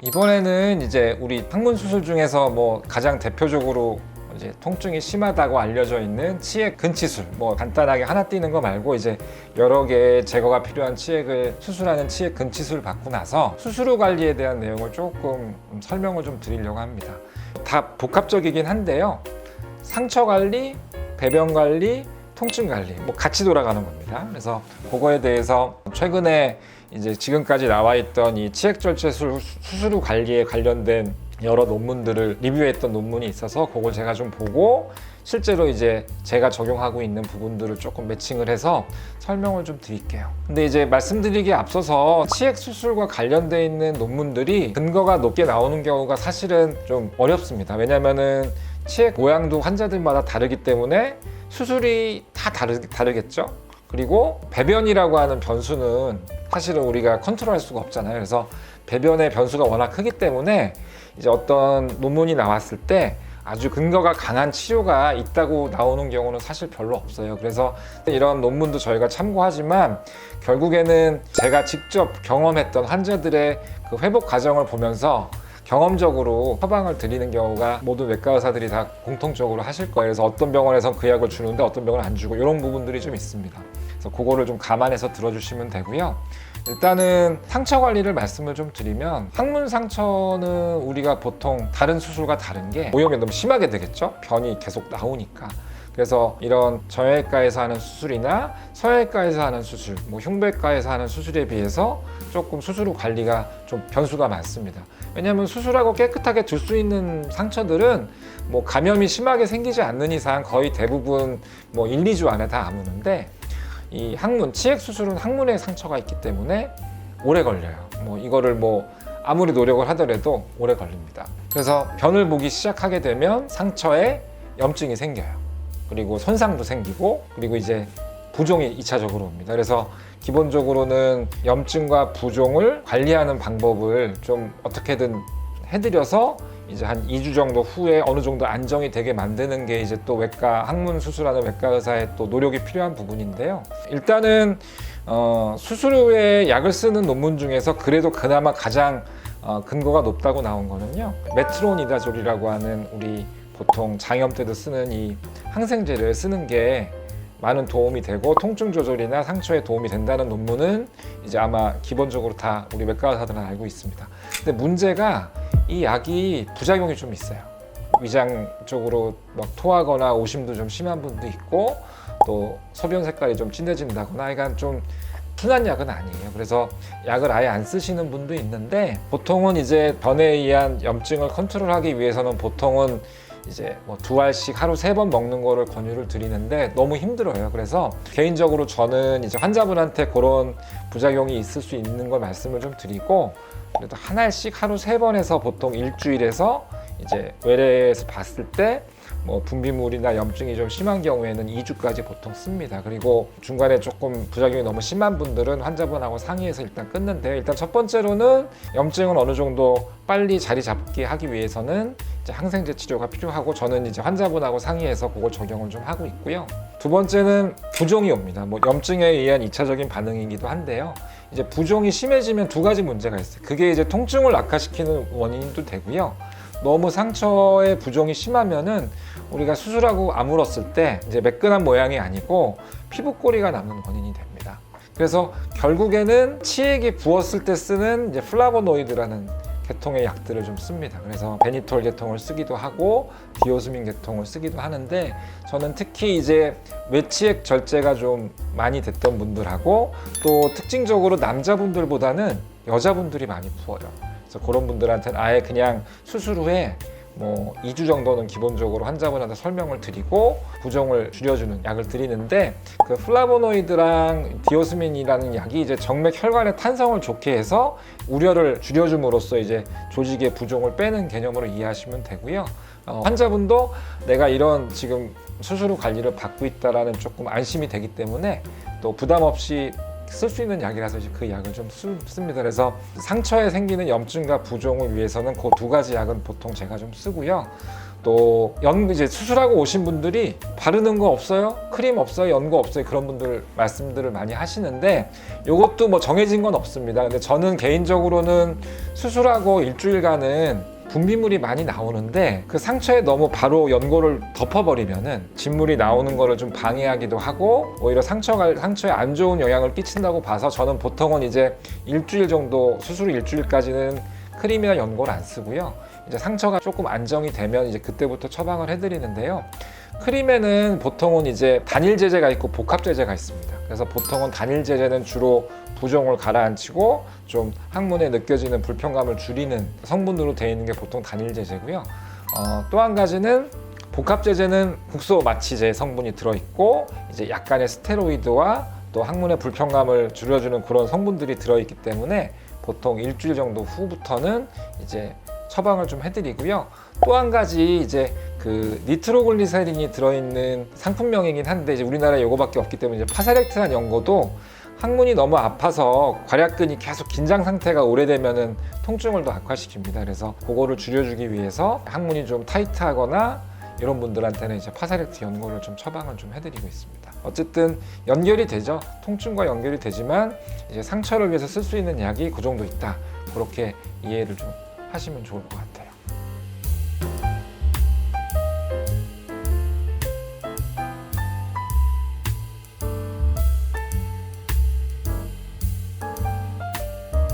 이번에는 이제 우리 항문 수술 중에서 뭐 가장 대표적으로 이제 통증이 심하다고 알려져 있는 치액 근치술, 뭐 간단하게 하나 띄는 거 말고 이제 여러 개의 제거가 필요한 치액을 수술하는 치액 근치술 받고 나서 수술 후 관리에 대한 내용을 조금 설명을 좀 드리려고 합니다. 다 복합적이긴 한데요. 상처 관리, 배변 관리, 통증 관리 뭐 같이 돌아가는 겁니다. 그래서 그거에 대해서 최근에 이제 지금까지 나와 있던 이 치액절제술 수술 후 관리에 관련된 여러 논문들을 리뷰했던 논문이 있어서 그걸 제가 좀 보고 실제로 이제 제가 적용하고 있는 부분들을 조금 매칭을 해서 설명을 좀 드릴게요. 근데 이제 말씀드리기에 앞서서 치액 수술과 관련돼 있는 논문들이 근거가 높게 나오는 경우가 사실은 좀 어렵습니다. 왜냐면은 치액 모양도 환자들마다 다르기 때문에 수술이 다 다르겠죠. 그리고 배변이라고 하는 변수는 사실은 우리가 컨트롤할 수가 없잖아요. 그래서 배변의 변수가 워낙 크기 때문에 이제 어떤 논문이 나왔을 때 아주 근거가 강한 치료가 있다고 나오는 경우는 사실 별로 없어요. 그래서 이런 논문도 저희가 참고하지만 결국에는 제가 직접 경험했던 환자들의 그 회복 과정을 보면서 경험적으로 처방을 드리는 경우가 모든 외과 의사들이 다 공통적으로 하실 거예요. 그래서 어떤 병원에선 그 약을 주는데 어떤 병원은 안 주고 이런 부분들이 좀 있습니다. 그래서 그거를 좀 감안해서 들어주시면 되고요. 일단은 상처 관리를 말씀을 좀 드리면 항문 상처는 우리가 보통 다른 수술과 다른 게 오염이 너무 심하게 되겠죠? 변이 계속 나오니까. 그래서 이런 정형외과에서 하는 수술이나 성형외과에서 하는 수술, 뭐 흉부외과에서 하는 수술에 비해서 조금 수술 후 관리가 좀 변수가 많습니다. 왜냐하면 수술하고 깨끗하게 둘 수 있는 상처들은 뭐 감염이 심하게 생기지 않는 이상 거의 대부분 뭐 1, 2주 안에 다 아무는데 이 항문, 치액 수술은 항문에 상처가 있기 때문에 오래 걸려요. 뭐 이거를 뭐 아무리 노력을 하더라도 오래 걸립니다. 그래서 변을 보기 시작하게 되면 상처에 염증이 생겨요. 그리고 손상도 생기고 그리고 이제 부종이 2차적으로 옵니다. 그래서 기본적으로는 염증과 부종을 관리하는 방법을 좀 어떻게든 해드려서 이제 한 2주 정도 후에 어느 정도 안정이 되게 만드는 게 이제 또 외과 항문 수술하는 외과 의사의 또 노력이 필요한 부분인데요. 일단은 수술 후에 약을 쓰는 논문 중에서 그래도 그나마 가장 근거가 높다고 나온 거는요. 메트로니다졸이라고 하는 우리 보통 장염 때도 쓰는 이 항생제를 쓰는 게 많은 도움이 되고 통증 조절이나 상처에 도움이 된다는 논문은 이제 아마 기본적으로 다 우리 외과 의사들은 알고 있습니다. 근데 문제가 이 약이 부작용이 좀 있어요. 위장 쪽으로 막 토하거나 오심도 좀 심한 분도 있고 또 소변 색깔이 좀 진해진다거나 그러니까 좀 순한 약은 아니에요. 그래서 약을 아예 안 쓰시는 분도 있는데 보통은 이제 변에 의한 염증을 컨트롤하기 위해서는 보통은 이제 뭐 2알씩 하루 3번 먹는 거를 권유를 드리는데 너무 힘들어요. 그래서 개인적으로 저는 이제 환자분한테 그런 부작용이 있을 수 있는 걸 말씀을 좀 드리고 그래도 1알씩 하루 3번에서 보통 일주일에서 이제 외래에서 봤을 때 뭐 분비물이나 염증이 좀 심한 경우에는 2주까지 보통 씁니다. 그리고 중간에 조금 부작용이 너무 심한 분들은 환자분하고 상의해서 일단 끊는데 일단 첫 번째로는 염증은 어느 정도 빨리 자리 잡게 하기 위해서는 이제 항생제 치료가 필요하고 저는 이제 환자분하고 상의해서 그걸 적용을 좀 하고 있고요. 두 번째는 부종이 옵니다. 뭐 염증에 의한 2차적인 반응이기도 한데요. 이제 부종이 심해지면 2가지 문제가 있어요. 그게 이제 통증을 악화시키는 원인도 되고요. 너무 상처의 부종이 심하면은 우리가 수술하고 아물었을 때 이제 매끈한 모양이 아니고 피부꼬리가 남는 원인이 됩니다. 그래서 결국에는 치액이 부었을 때 쓰는 이제 플라보노이드라는 계통의 약들을 좀 씁니다. 그래서 베니톨 계통을 쓰기도 하고 디오스민 계통을 쓰기도 하는데 저는 특히 이제 외치액 절제가 좀 많이 됐던 분들하고 또 특징적으로 남자분들보다는 여자분들이 많이 부어요. 그래서 그런 분들한테는 아예 그냥 수술 후에 뭐 2주 정도는 기본적으로 환자분한테 설명을 드리고 부종을 줄여주는 약을 드리는데 그 플라보노이드랑 디오스민이라는 약이 이제 정맥 혈관의 탄성을 좋게 해서 우려를 줄여줌으로써 이제 조직의 부종을 빼는 개념으로 이해하시면 되고요. 환자분도 내가 이런 지금 수술 후 관리를 받고 있다라는 조금 안심이 되기 때문에 또 부담 없이 쓸 수 있는 약이라서 그 약을 좀 씁니다. 그래서 상처에 생기는 염증과 부종을 위해서는 그 2가지 약은 보통 제가 좀 쓰고요. 또 이제 수술하고 오신 분들이 바르는 거 없어요? 크림 없어요? 연고 없어요? 그런 분들 말씀들을 많이 하시는데 이것도 뭐 정해진 건 없습니다. 근데 저는 개인적으로는 수술하고 일주일간은 분비물이 많이 나오는데 그 상처에 너무 바로 연고를 덮어버리면은 진물이 나오는 거를 좀 방해하기도 하고 오히려 상처에 안 좋은 영향을 끼친다고 봐서 저는 보통은 이제 일주일 정도 수술 일주일까지는 크림이나 연고를 안 쓰고요. 이제 상처가 조금 안정이 되면 이제 그때부터 처방을 해드리는데요. 크림에는 보통은 이제 단일 제제가 있고 복합 제제가 있습니다. 그래서 보통은 단일 제제는 주로 부종을 가라앉히고 좀 항문에 느껴지는 불편감을 줄이는 성분으로 되어 있는 게 보통 단일 제제고요. 또 한 가지는 복합 제제는 국소 마취제 성분이 들어있고 이제 약간의 스테로이드와 또 항문의 불편감을 줄여주는 그런 성분들이 들어있기 때문에 보통 일주일 정도 후부터는 이제 처방을 좀 해드리고요. 또 한 가지 이제 그 니트로글리세린이 들어있는 상품명이긴 한데 이제 우리나라에 이거밖에 없기 때문에 이제 파사렉트란 연고도 항문이 너무 아파서 괄약근이 계속 긴장 상태가 오래되면은 통증을 더 악화시킵니다. 그래서 그거를 줄여주기 위해서 항문이 좀 타이트하거나 이런 분들한테는 이제 파사렉트 연고를 좀 처방을 좀 해드리고 있습니다. 어쨌든 연결이 되죠. 통증과 연결이 되지만 이제 상처를 위해서 쓸 수 있는 약이 그 정도 있다. 그렇게 이해를 좀 하시면 좋을 것 같아요.